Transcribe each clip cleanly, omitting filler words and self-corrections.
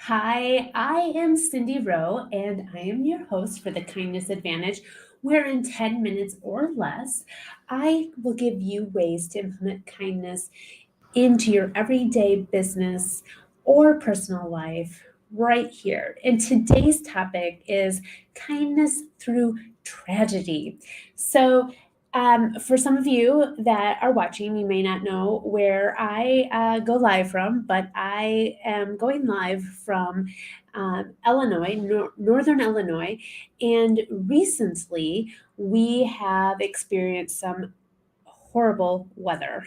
Hi, I am Cindy Rowe, and I am your host for the Kindness Advantage, where in 10 minutes or less, I will give you ways to implement kindness into your everyday business or personal life right here. And today's topic is kindness through tragedy. For some of you that are watching, you may not know where I go live from, but I am going live from Illinois, Northern Illinois. And recently, we have experienced some horrible weather.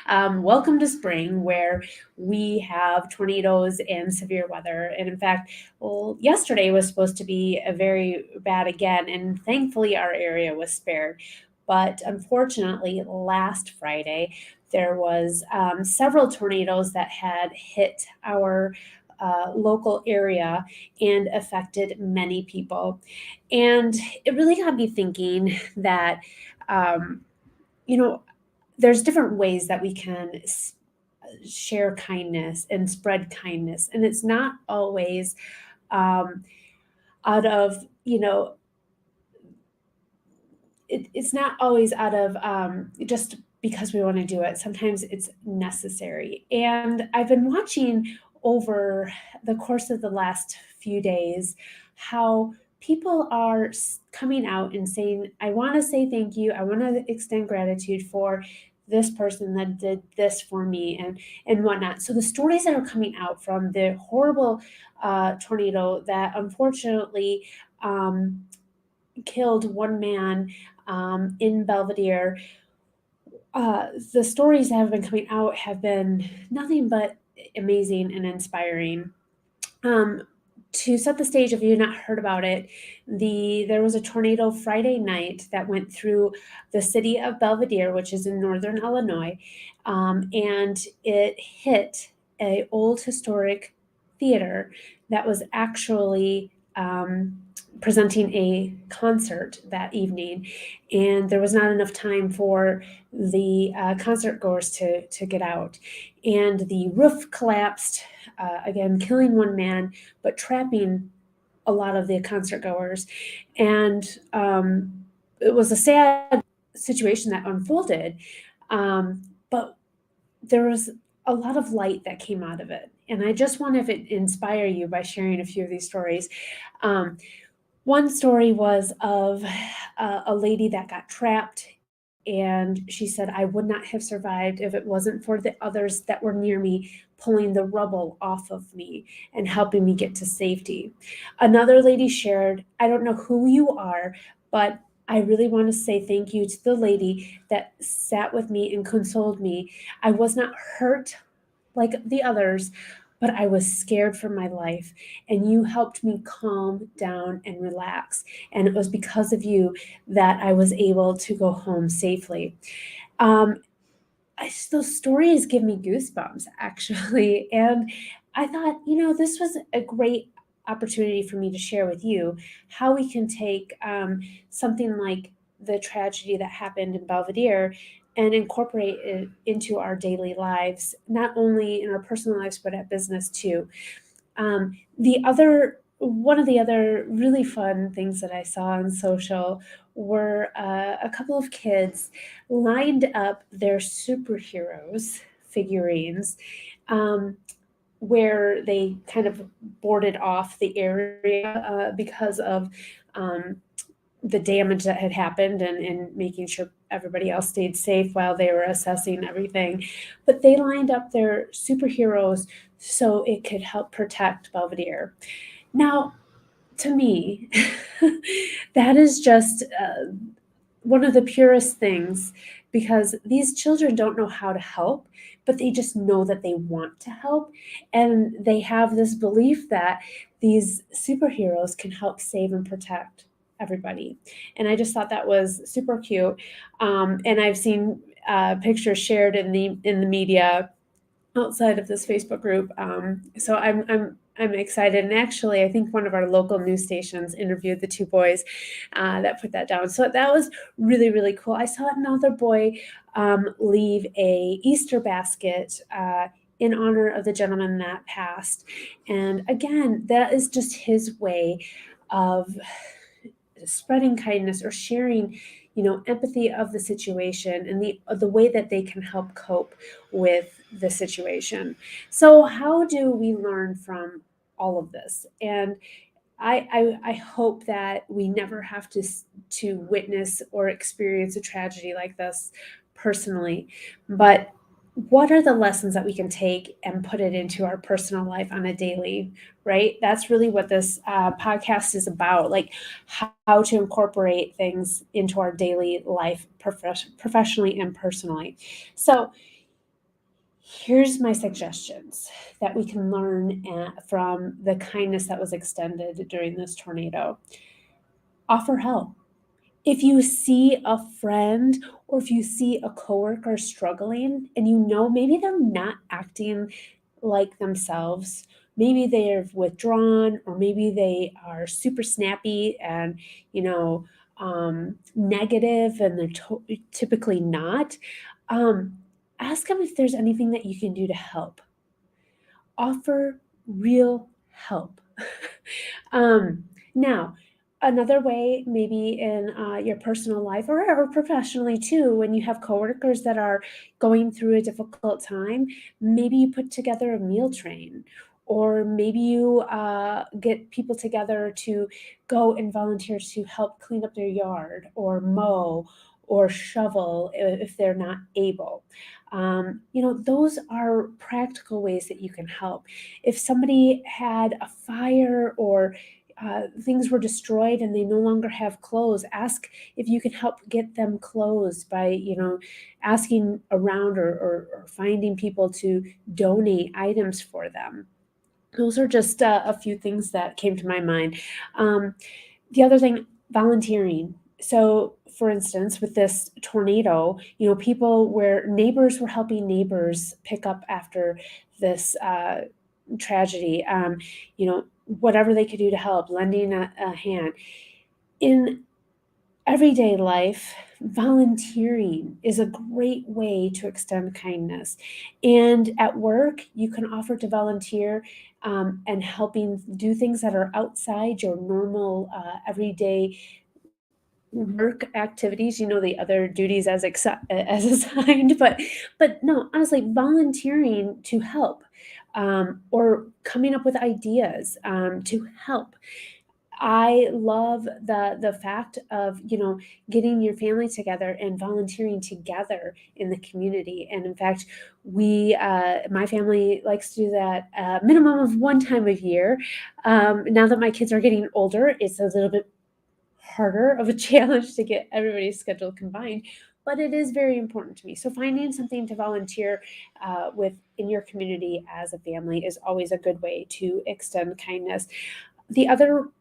Welcome to spring, where we have tornadoes and severe weather. And in fact, well, yesterday was supposed to be a very bad again, and thankfully our area was spared. But unfortunately, last Friday there was several tornadoes that had hit our local area and affected many people. And it really got me thinking that um, you know, there's different ways that we can share kindness and spread kindness, and it's not always um, out of it's not always out of just because we want to do it. Sometimes it's necessary, and I've been watching over the course of the last few days how people are coming out and saying, I want to say thank you, I want to extend gratitude for this person that did this for me, and whatnot. So the stories that are coming out from the horrible tornado that unfortunately killed one man in Belvedere, the stories that have been coming out have been nothing but amazing and inspiring. Um, to set the stage, if you've not heard about it, there was a tornado Friday night that went through the city of Belvedere, which is in northern Illinois, and it hit a old historic theater that was actually presenting a concert that evening, and there was not enough time for the concert goers to get out, and the roof collapsed, again killing one man but trapping a lot of the concert goers. And it was a sad situation that unfolded, but there was a lot of light that came out of it. And I just want to inspire you by sharing a few of these stories. Um, One story was of a lady that got trapped, and she said, I would not have survived if it wasn't for the others that were near me pulling the rubble off of me and helping me get to safety. Another lady shared, I don't know who you are, but I really want to say thank you to the lady that sat with me and consoled me. I was not hurt like the others, but I was scared for my life, and you helped me calm down and relax. And it was because of you that I was able to go home safely. Um, those stories give me goosebumps, actually. And I thought, this was a great opportunity for me to share with you how we can take something like the tragedy that happened in Belvedere and incorporate it into our daily lives, not only in our personal lives, but at business too. One of the other really fun things that I saw on social were a couple of kids lined up their superheroes figurines, um, where they kind of boarded off the area because of um, the damage that had happened, and making sure everybody else stayed safe while they were assessing everything. But they lined up their superheroes so it could help protect Belvedere. Now, to me, that is just one of the purest things, because these children don't know how to help, but they just know that they want to help. And they have this belief that these superheroes can help save and protect everybody. And I just thought that was super cute. And I've seen pictures shared in the media outside of this Facebook group. So I'm excited, and actually, I think one of our local news stations interviewed the two boys that put that down. So that was really really cool. I saw another boy leave a Easter basket in honor of the gentleman that passed. And again, that is just his way of spreading kindness or sharing, empathy of the situation and the way that they can help cope with the situation. So how do we learn from all of this? And I hope that we never have to witness or experience a tragedy like this personally, but what are the lessons that we can take and put it into our personal life on a daily, right? That's really what this podcast is about, like how to incorporate things into our daily life, professionally and personally. So here's my suggestions that we can learn from the kindness that was extended during this tornado. Offer help. If you see a friend or if you see a coworker struggling and maybe they're not acting like themselves, maybe they're withdrawn or maybe they are super snappy and, negative and they're typically not, um, ask them if there's anything that you can do to help. Offer real help. Now, another way, maybe in your personal life or professionally too, when you have coworkers that are going through a difficult time, maybe you put together a meal train, or maybe you get people together to go and volunteer to help clean up their yard or mow or shovel if they're not able. Those are practical ways that you can help. If somebody had a fire or things were destroyed and they no longer have clothes, ask if you can help get them clothes by, asking around or finding people to donate items for them. Those are just a few things that came to my mind. Um, the other thing, volunteering. So, for instance, with this tornado, people where neighbors were helping neighbors pick up after this tragedy, whatever they could do to help, lending a hand. In everyday life, volunteering is a great way to extend kindness. And at work, you can offer to volunteer and helping do things that are outside your normal everyday work activities, the other duties as assigned, but no, honestly, volunteering to help, or coming up with ideas, to help. I love the fact of, getting your family together and volunteering together in the community. And in fact, my family likes to do that a minimum of one time a year. Now that my kids are getting older, it's a little bit harder of a challenge to get everybody's schedule combined, but it is very important to me. So finding something to volunteer with in your community as a family is always a good way to extend kindness. The other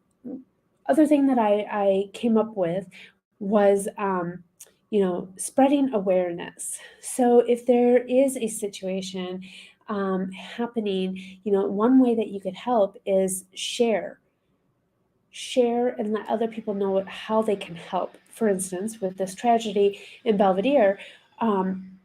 thing that I came up with was, spreading awareness. So if there is a situation happening, one way that you could help is share and let other people know how they can help. For instance, with this tragedy in Belvedere, um,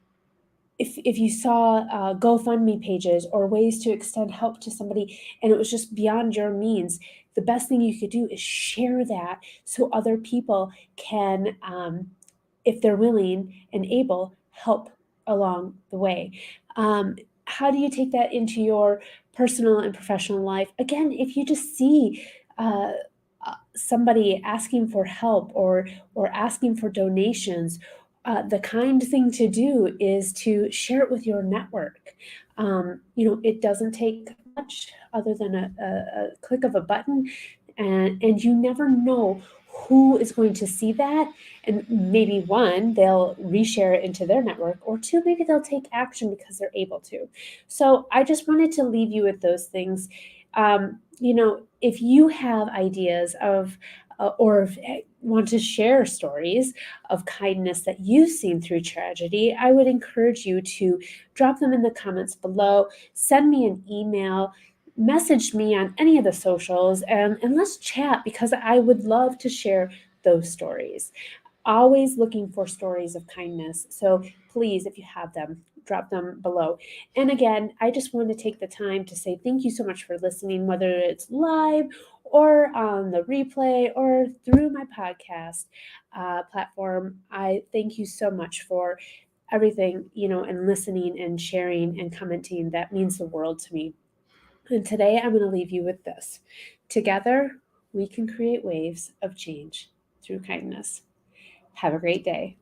if you saw GoFundMe pages or ways to extend help to somebody and it was just beyond your means, the best thing you could do is share that so other people can, if they're willing and able, help along the way. How do you take that into your personal and professional life? Again, if you just see uh, somebody asking for help or asking for donations, the kind thing to do is to share it with your network. It doesn't take much other than a click of a button, and you never know who is going to see that. And maybe one, they'll reshare it into their network, or two, maybe they'll take action because they're able to. So I just wanted to leave you with those things. If you have ideas of or if, want to share stories of kindness that you've seen through tragedy, I would encourage you to drop them in the comments below, send me an email, message me on any of the socials, and let's chat because I would love to share those stories. Always looking for stories of kindness. So please, if you have them, drop them below. And again, I just want to take the time to say thank you so much for listening, whether it's live or on the replay or through my podcast platform. I thank you so much for everything, and listening and sharing and commenting. That means the world to me. And today I'm going to leave you with this. Together, we can create waves of change through kindness. Have a great day.